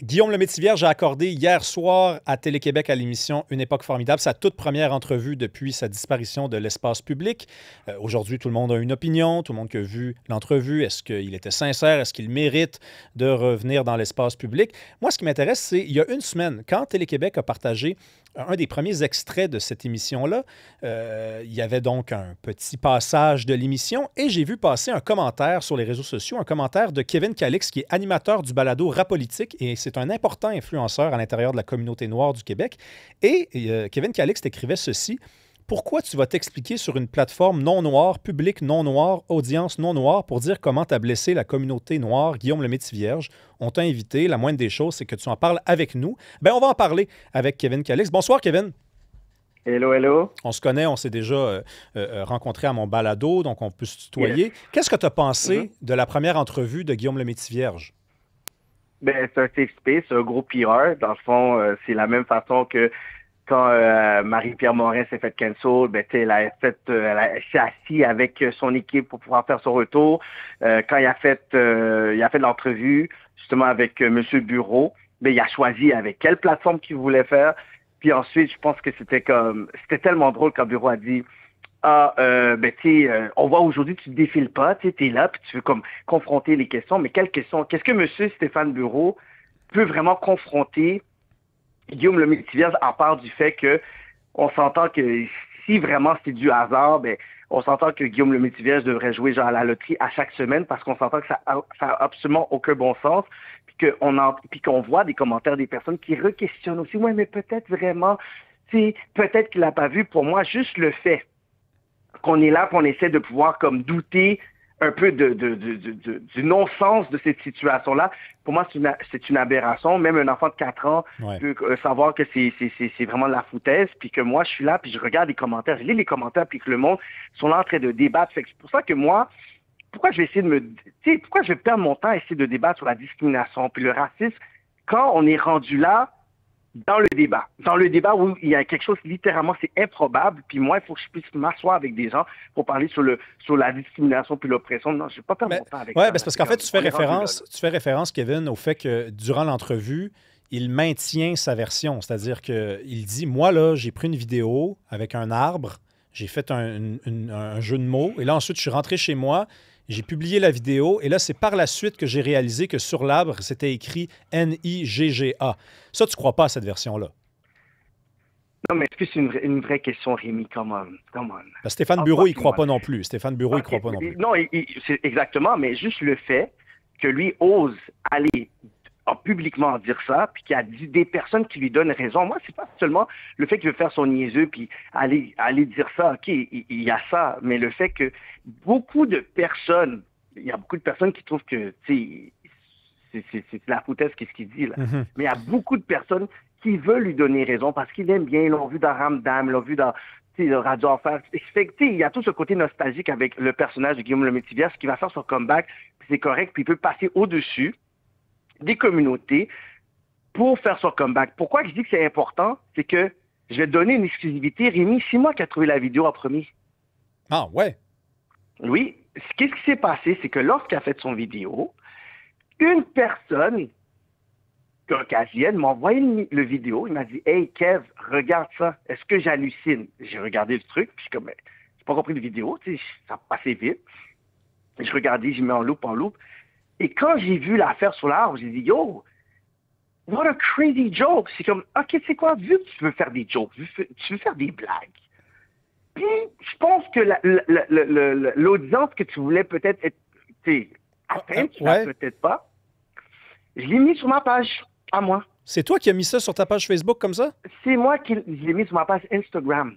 Guillaume Lemaitre-Vierge a accordé hier soir à Télé-Québec à l'émission Une époque formidable sa toute première entrevue depuis sa disparition de l'espace public. Aujourd'hui, tout le monde a une opinion, tout le monde qui a vu l'entrevue. Est-ce qu'il était sincère? Est-ce qu'il mérite de revenir dans l'espace public? Moi, ce qui m'intéresse, c'est il y a une semaine, quand Télé-Québec a partagé un des premiers extraits de cette émission-là, il y avait donc un petit passage de l'émission et j'ai vu passer un commentaire sur les réseaux sociaux, un commentaire de Kevin Calix, qui est animateur du balado Rapolitique et c'est un important influenceur à l'intérieur de la communauté noire du Québec. Et Kevin Calix écrivait ceci: pourquoi tu vas t'expliquer sur une plateforme non noire, public non noir, audience non noire pour dire comment tu as blessé la communauté noire, Guillaume Lemaitre-Vierge? On t'a invité. La moindre des choses, c'est que tu en parles avec nous. Ben, on va en parler avec Kevin Calix. Bonsoir, Kevin. Hello, hello. On se connaît, on s'est déjà rencontrés à mon balado, donc on peut se Yes. tutoyer. Qu'est-ce que tu as Mhm. pensé de la première entrevue de Guillaume Lemaitre-Vierge? Ben, c'est un safe space, un gros PR. Dans le fond, c'est la même façon que quand Marie-Pierre Morin s'est fait cancel, ben, tu sais, elle s'est assise avec son équipe pour pouvoir faire son retour. Quand il a fait l'entrevue, justement, avec Monsieur Bureau, ben, il a choisi avec quelle plateforme qu'il voulait faire. Puis ensuite, je pense que c'était tellement drôle quand Bureau a dit, ah, ben, tu sais, on voit aujourd'hui, tu ne défiles pas, tu es là, puis tu veux comme confronter les questions. Mais quelles questions? Qu'est-ce que Monsieur Stéphane Bureau peut vraiment confronter Guillaume Lemaitre-Vierge, à part du fait que on s'entend que si vraiment c'est du hasard, ben, on s'entend que Guillaume Lemaitre-Vierge devrait jouer genre à la loterie à chaque semaine parce qu'on s'entend que ça a absolument aucun bon sens. Puis qu'on voit des commentaires des personnes qui requestionnent aussi. Ouais, mais peut-être vraiment, tu sais, peut-être qu'il l'a pas vu. Pour moi, juste le fait qu'on est là, qu'on essaie de pouvoir comme douter un peu du non-sens de cette situation-là. Pour moi, c'est une aberration. Même un enfant de 4 ans Ouais. peut savoir que c'est vraiment de la foutaise, puis que moi, je suis là, puis je regarde les commentaires, je lis les commentaires, puis que le monde sont là en train de débattre. Fait que c'est pour ça que moi, pourquoi je vais essayer de me... Tu sais, pourquoi je vais perdre mon temps à essayer de débattre sur la discrimination puis le racisme quand on est rendu là dans le débat. Dans le débat où il y a quelque chose, littéralement, c'est improbable. Puis moi, il faut que je puisse m'asseoir avec des gens pour parler sur la discrimination puis l'oppression. Non, je ne vais pas perdre Ben, mon temps avec ouais, ça. ben, Là. c'est parce C'est qu'en fait, comme, on est rendu là. Là. tu fais référence, Kevin, au fait que durant l'entrevue, il maintient sa version. C'est-à-dire qu'il dit, moi, là, j'ai pris une vidéo avec un arbre, j'ai fait un jeu de mots, et là, ensuite, je suis rentré chez moi, j'ai publié la vidéo, et là, c'est par la suite que j'ai réalisé que sur l'arbre, c'était écrit Nigga. Ça, tu crois pas à cette version-là? Non, mais est-ce que c'est une vraie question, Rémi? Come on, come on. Ben, Stéphane Ah, Bureau, toi il puis croit moi. pas non plus. Stéphane Bureau, il croit OK. pas non plus. Non, c'est exactement, mais juste le fait que lui ose aller publiquement dire ça, puis qu'il y a des personnes qui lui donnent raison. Moi, c'est pas seulement le fait qu'il veut faire son niaiseux, puis aller dire ça, OK, il y a ça, mais le fait que beaucoup de personnes, il y a beaucoup de personnes qui trouvent que, tu sais, c'est de la foutaise qu'est-ce qu'il dit, là. Mhm. Mais il y a beaucoup de personnes qui veulent lui donner raison parce qu'ils l'aiment bien, ils l'ont vu dans Ramdam, ils l'ont vu dans tu sais, le Radio Enfer. Fait que, tu sais, il y a tout ce côté nostalgique avec le personnage de Guillaume Lemaitre-Vierge qui va faire son comeback, puis c'est correct, puis il peut passer au-dessus des communautés pour faire son comeback. Pourquoi je dis que c'est important? C'est que je vais donner une exclusivité. Rémi, c'est moi qui ai trouvé la vidéo en premier. Ah, ouais. Oui, qu'est-ce qui s'est passé? C'est que lorsqu'il a fait son vidéo, une personne caucasienne m'a envoyé le vidéo. Il m'a dit, Hey, Kev, regarde ça. Est-ce que j'hallucine? J'ai regardé le truc, puis je suis comme, j'ai pas compris le vidéo, tu sais, ça passait vite. Je regardais, j'ai mis en loupe. Et quand j'ai vu l'affaire sur l'arbre, j'ai dit, yo, what a crazy joke. C'est comme, OK, tu sais quoi, vu que tu veux faire des jokes, tu veux faire des blagues. Puis, je pense que l'audience que tu voulais peut-être tu sais, atteindre, tu l'as Ouais. peut-être pas. Je l'ai mis sur ma page, à moi. C'est toi qui as mis ça sur ta page Facebook comme ça? C'est moi qui l'ai mis sur ma page Instagram.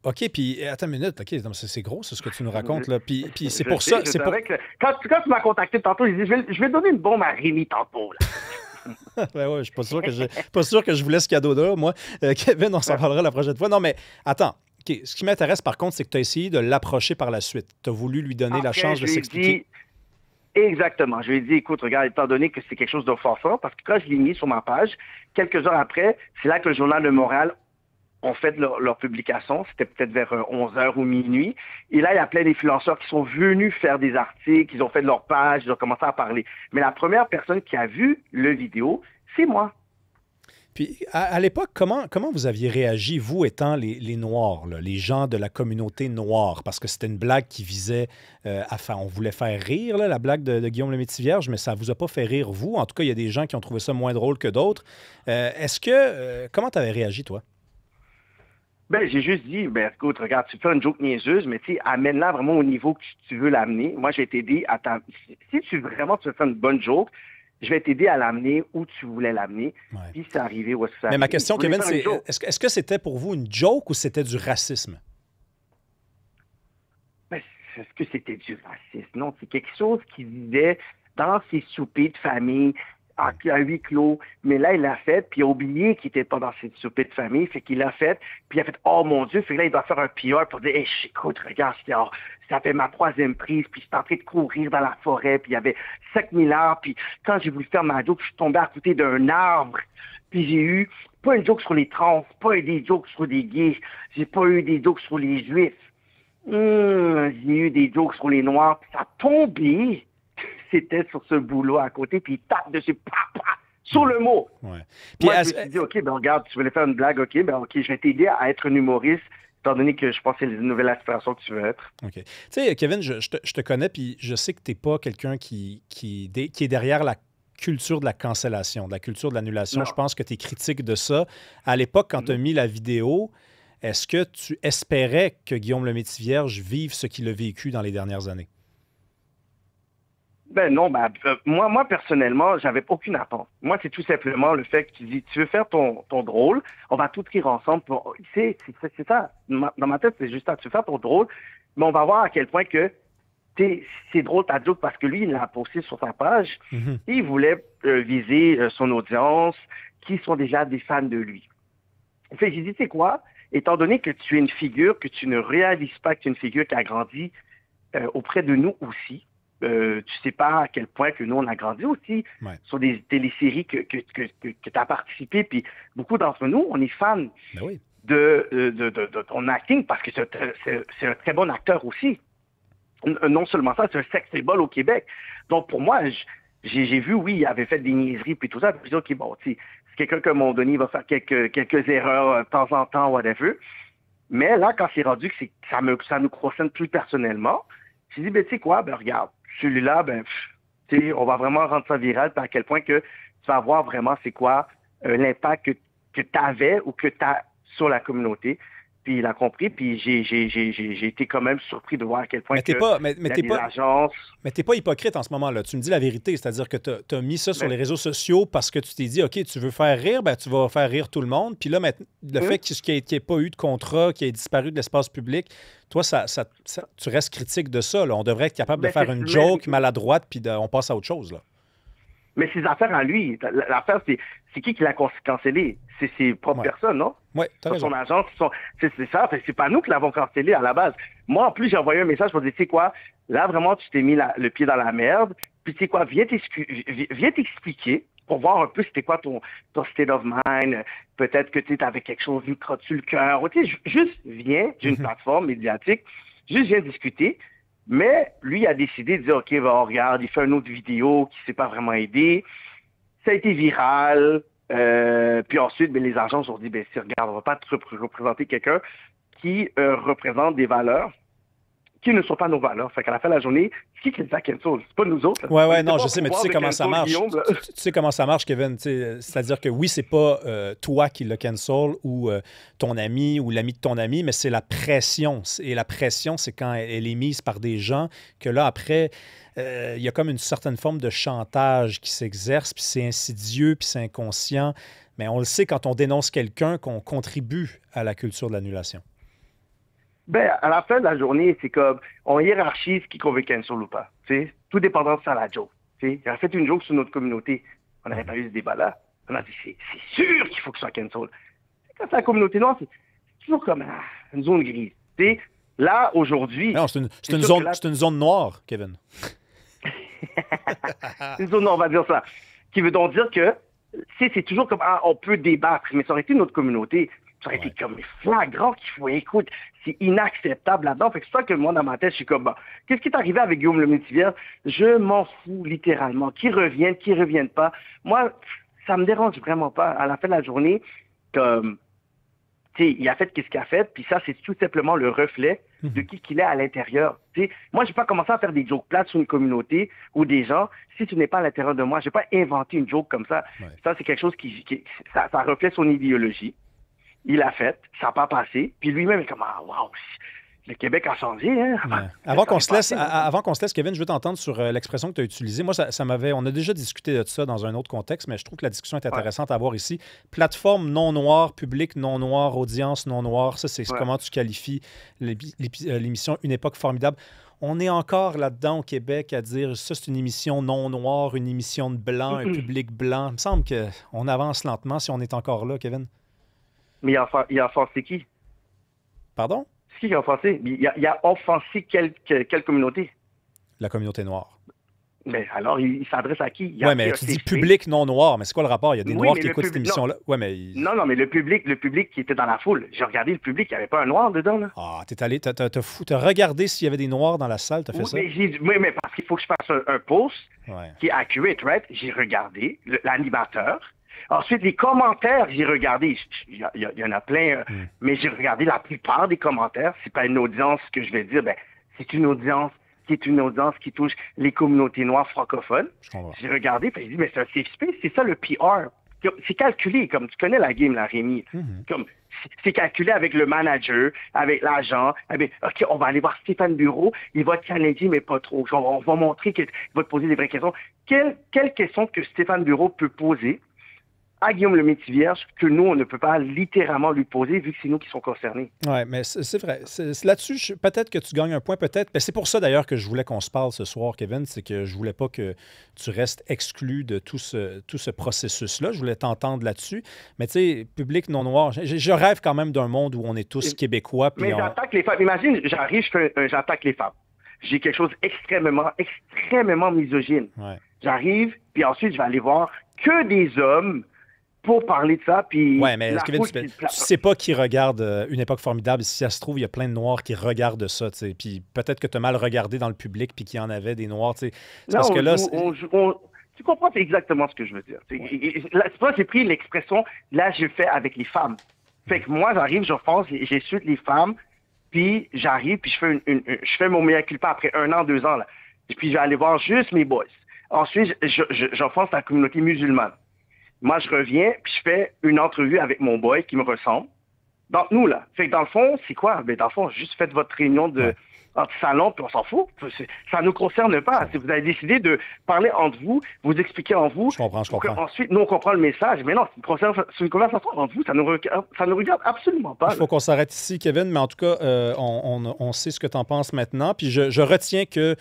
OK, puis attends une minute. OK, non, c'est gros, c'est ce que tu nous racontes, là. Puis c'est Je pour ça, sais, je c'est pour... savais que... Quand tu m'as contacté tantôt, j'ai dit, je vais donner une bombe à Rémi tantôt. Là. Ouais, ouais, je suis pas sûr que je vous laisse ce cadeau-là, moi. Kevin, on s'en parlera la prochaine fois. Non, mais attends. OK, ce qui m'intéresse, par contre, c'est que tu as essayé de l'approcher par la suite. Tu as voulu lui donner la Après, chance je de lui ai s'expliquer. dit, exactement, je lui ai dit, écoute, regarde, étant donné que c'est quelque chose d'offensant, parce que quand je l'ai mis sur ma page, quelques heures après, c'est là que le Journal de Montréal ont fait leur publication. C'était peut-être vers 11 heures ou minuit. Et là, il y a plein d'influenceurs qui sont venus faire des articles, ils ont fait de leur page, ils ont commencé à parler. Mais la première personne qui a vu le vidéo, c'est moi. Puis, à l'époque, comment vous aviez réagi, vous étant les Noirs, là, les gens de la communauté noire? Parce que c'était une blague qui visait on voulait faire rire, là, la blague de Guillaume Lemaitre-Vierge, mais ça ne vous a pas fait rire, vous. En tout cas, il y a des gens qui ont trouvé ça moins drôle que d'autres. Comment tu avais réagi, toi? Ben, j'ai juste dit, ben, écoute, regarde, tu fais une joke niaiseuse, mais tu sais, amène-la vraiment au niveau que tu veux l'amener. Moi, je vais t'aider à si tu veux faire une bonne joke, je vais t'aider à l'amener où tu voulais l'amener. Ouais. Puis c'est arrivé où est-ce que ça Mais ma arrivé. question, Kevin, c'est est-ce que c'était pour vous une joke ou c'était du racisme? Ben, est-ce que c'était du racisme? Non, c'est quelque chose qu'il disait dans ses soupers de famille, à huis clos. Mais là, il l'a fait, puis il a oublié qu'il n'était pas dans ses soupers de famille. Fait qu'il l'a fait, puis il a fait « Oh mon Dieu! » Fait que là, il doit faire un PR pour dire « Hey, écoute, regarde, ça fait ma 3e prise, puis j'étais en train de courir dans la forêt, puis il y avait 5000 arbres, puis quand j'ai voulu faire ma joke, je suis tombé à côté d'un arbre, puis j'ai eu pas une joke sur les trans, pas eu des jokes sur les gays, j'ai pas eu des jokes sur les juifs, j'ai eu des jokes sur les noirs, puis ça a tombé. C'était sur ce boulot à côté, puis il tape dessus, sur le mot. Ouais. Puis moi, je me suis dit, OK, ben regarde, tu voulais faire une blague, OK, je vais t'aider à être un humoriste, étant donné que je pense que c'est une nouvelle aspiration que tu veux être. OK. Tu sais, Kevin, je te connais, puis je sais que tu n'es pas quelqu'un qui est derrière la culture de la cancellation, de la culture de l'annulation. Non. Je pense que tu es critique de ça. À l'époque, quand tu as mis la vidéo, est-ce que tu espérais que Guillaume Lemaitre-Vierge vive ce qu'il a vécu dans les dernières années? Ben non, moi personnellement, j'avais aucune attente. Moi, c'est tout simplement le fait que tu dis, tu veux faire ton drôle, on va tout rire ensemble. C'est ça. Dans ma tête, c'est juste ça. Tu veux faire ton drôle, mais on va voir à quel point que c'est drôle ta joke parce que lui, il l'a posté sur sa page. Mm-hmm. Et il voulait viser son audience qui sont déjà des fans de lui. Fait j'ai dit, tu sais quoi? Étant donné que tu es une figure, que tu ne réalises pas que tu es une figure qui a grandi auprès de nous aussi, tu sais pas à quel point que nous, on a grandi aussi sur des téléséries que tu as participé. Puis beaucoup d'entre nous, on est fans de ton acting parce que c'est un très bon acteur aussi. Non seulement ça, c'est un sex symbol au Québec. Donc pour moi, j'ai vu, oui, il avait fait des niaiseries puis tout ça. Puis je dis, OK, bon, c'est quelqu'un qu'à un moment donné, il va faire quelques erreurs de temps en temps, whatever. Mais là, quand c'est rendu que ça nous concerne plus personnellement, j'ai dit, ben, tu sais quoi, ben, regarde, celui-là, ben, on va vraiment rendre ça viral, puis à quel point que tu vas voir vraiment c'est quoi l'impact que tu avais ou que tu as sur la communauté. Puis il a compris, puis j'ai été quand même surpris de voir à quel point il y a des agences. Mais t'es pas hypocrite en ce moment-là. Tu me dis la vérité, c'est-à-dire que tu as mis ça sur les réseaux sociaux parce que tu t'es dit, OK, tu veux faire rire, ben tu vas faire rire tout le monde. Puis là, le fait qu'il n'y ait pas eu de contrat, qu'il ait disparu de l'espace public, toi, tu restes critique de ça. Là. On devrait être capable de faire une joke maladroite, puis on passe à autre chose. Là. Mais ses affaires à lui, l'affaire, c'est qui l'a cancellé? C'est ses propres personnes, non? Oui, t'as raison. Son agence, c'est ça. C'est pas nous qui l'avons cancellé à la base. Moi, en plus, j'ai envoyé un message pour dire, tu sais quoi, là, vraiment, tu t'es mis le pied dans la merde. Puis, tu sais quoi, viens t'expliquer pour voir un peu c'était quoi ton state of mind. Peut-être que tu avais quelque chose vu sur le cœur. Juste viens d'une plateforme médiatique, juste viens discuter. Mais lui, il a décidé de dire, OK, regarde, il fait une autre vidéo qui ne s'est pas vraiment aidé. Ça a été viral. Puis ensuite, les agences ont dit, regarde, on ne va pas te représenter quelqu'un qui représente des valeurs qui ne sont pas nos valeurs. Fait qu'à la fin de la journée, c'est qui les a cancel? C'est pas nous autres. Oui, non, je sais, mais tu sais comment ça marche. Tu sais comment ça marche, Kevin. C'est-à-dire que oui, c'est pas toi qui le cancel ou ton ami ou l'ami de ton ami, mais c'est la pression. Et la pression, c'est quand elle est mise par des gens que là, après, il y a comme une certaine forme de chantage qui s'exerce, puis c'est insidieux, puis c'est inconscient. Mais on le sait quand on dénonce quelqu'un qu'on contribue à la culture de l'annulation. À la fin de la journée, c'est comme, on hiérarchise qui qu'on veut cancel ou pas. T'sais? Tout dépendant de ça, la joke. T'sais? Il a fait une joke sur notre communauté. On n'avait pas eu ce débat-là. On a dit, c'est sûr qu'il faut que ce soit cancel. Quand c'est la communauté noire, c'est toujours comme une zone grise. T'sais? Là, aujourd'hui... Non, c'est une zone noire, Kevin. Une zone noire, on va dire ça. Qui veut donc dire que c'est toujours comme, on peut débattre, mais ça aurait été notre communauté. Ça aurait été comme flagrant qu'il faut, écoute, c'est inacceptable là-dedans. Fait que c'est ça que moi, dans ma tête, je suis comme, bon, qu'est-ce qui est arrivé avec Guillaume Lemaitre-Vierge? Je m'en fous, littéralement. Qu'ils reviennent pas. Moi, ça me dérange vraiment pas. À la fin de la journée, comme, tu sais, il a fait qu'est-ce qu'il a fait, puis ça, c'est tout simplement le reflet de qui qu'il est à l'intérieur. Tu sais, moi, je vais pas commencer à faire des jokes plates sur une communauté ou des gens. Si tu n'es pas à l'intérieur de moi, je vais pas inventer une joke comme ça. Ouais. Ça, c'est quelque chose ça reflète son idéologie. Il l'a fait, ça n'a pas passé. Puis lui-même est comme, ah, waouh, le Québec a changé. Hein? Ouais. Avant qu'on se laisse, Kevin, je veux t'entendre sur l'expression que tu as utilisée. Moi, on a déjà discuté de ça dans un autre contexte, mais je trouve que la discussion est intéressante à avoir ici. Plateforme non noire, public non noir, audience non noire, ça, c'est comment tu qualifies l'émission Une époque formidable. On est encore là-dedans au Québec à dire ça, c'est une émission non noire, une émission de blanc, un public blanc. Il me semble qu'on avance lentement si on est encore là, Kevin. Mais il a offensé qui? Pardon? Qui a offensé? Il a offensé quelle communauté? La communauté noire. Mais alors, il s'adresse à qui? Oui, mais tu dis public non noir, mais c'est quoi le rapport? Il y a des noirs qui écoutent cette émission-là. Non. Non, mais le public qui était dans la foule. J'ai regardé le public, il n'y avait pas un noir dedans, là. Ah, t'es allé, t'as regardé s'il y avait des noirs dans la salle, t'as fait ça? Mais parce qu'il faut que je fasse un post qui est accurate, right? J'ai regardé l'animateur. Ensuite, les commentaires, j'ai regardé. Il y en a plein, mais j'ai regardé la plupart des commentaires. C'est pas une audience que je vais dire, c'est une audience qui touche les communautés noires francophones. J'ai regardé, puis j'ai dit, mais c'est un safe space, c'est ça le PR. C'est calculé, comme tu connais la game, là, Rémi. Comme, c'est calculé avec le manager, avec l'agent. OK, on va aller voir Stéphane Bureau, il va te challenger, mais pas trop. On va montrer qu'il va te poser des vraies questions. Quelles questions que Stéphane Bureau peut poser à Guillaume Lemaitre-Vierge que nous, on ne peut pas littéralement lui poser vu que c'est nous qui sommes concernés. Oui, mais c'est vrai. Là-dessus, peut-être que tu gagnes un point, peut-être. C'est pour ça, d'ailleurs, que je voulais qu'on se parle ce soir, Kevin. C'est que je voulais pas que tu restes exclu de tout ce processus-là. Je voulais t'entendre là-dessus. Mais tu sais, public non noir, je rêve quand même d'un monde où on est tous québécois. Mais j'attaque les femmes. Imagine, j'arrive, j'attaque les femmes. J'ai quelque chose extrêmement misogyne. Ouais. J'arrive, puis ensuite, je vais aller voir que des hommes pour parler de ça, puis... Oui, mais Kevin, tu sais pas qui regarde Une époque formidable. Si ça se trouve, il y a plein de Noirs qui regardent ça, tu sais. Puis peut-être que tu as mal regardé dans le public, puis qu'il y en avait des Noirs, tu sais. Parce que là... Tu comprends exactement ce que je veux dire. Là, c'est pas j'ai pris l'expression, là, je fais avec les femmes. Fait que moi, j'arrive, j'offense, j'insulte les femmes, puis j'arrive, puis je fais mon meilleur culpa après 1 an, 2 ans, là. Et puis je vais aller voir juste mes boys. Ensuite, j'offense la communauté musulmane. Moi, je reviens, puis je fais une entrevue avec mon boy qui me ressemble. Donc, nous, là. Fait que dans le fond, c'est quoi? Ben, dans le fond, juste faites votre réunion entre salons, puis on s'en fout. Ça ne nous concerne pas. Si vous avez décidé de parler entre vous, vous expliquer en vous. Je comprends. Ensuite, nous, on comprend le message. Mais non, c'est une conversation entre vous. Ça nous regarde absolument pas. Il faut qu'on s'arrête ici, Kevin, mais en tout cas, on sait ce que tu en penses maintenant. Puis je retiens que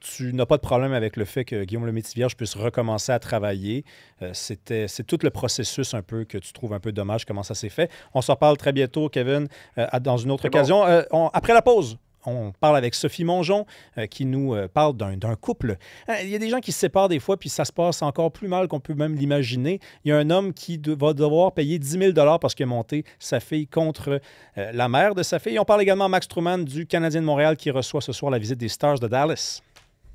tu n'as pas de problème avec le fait que Guillaume Lemaitre-Vierge puisse recommencer à travailler. C'est tout le processus un peu que tu trouves un peu dommage comment ça s'est fait. On se reparle très bientôt, Kevin, dans une autre occasion. Après la pause, on parle avec Sophie Mongeon qui nous parle d'un couple. Il y a des gens qui se séparent des fois, puis ça se passe encore plus mal qu'on peut même l'imaginer. Il y a un homme qui va devoir payer 10 000 parce qu'il a monté sa fille contre la mère de sa fille. On parle également à Max Truman du Canadien de Montréal qui reçoit ce soir la visite des Stars de Dallas.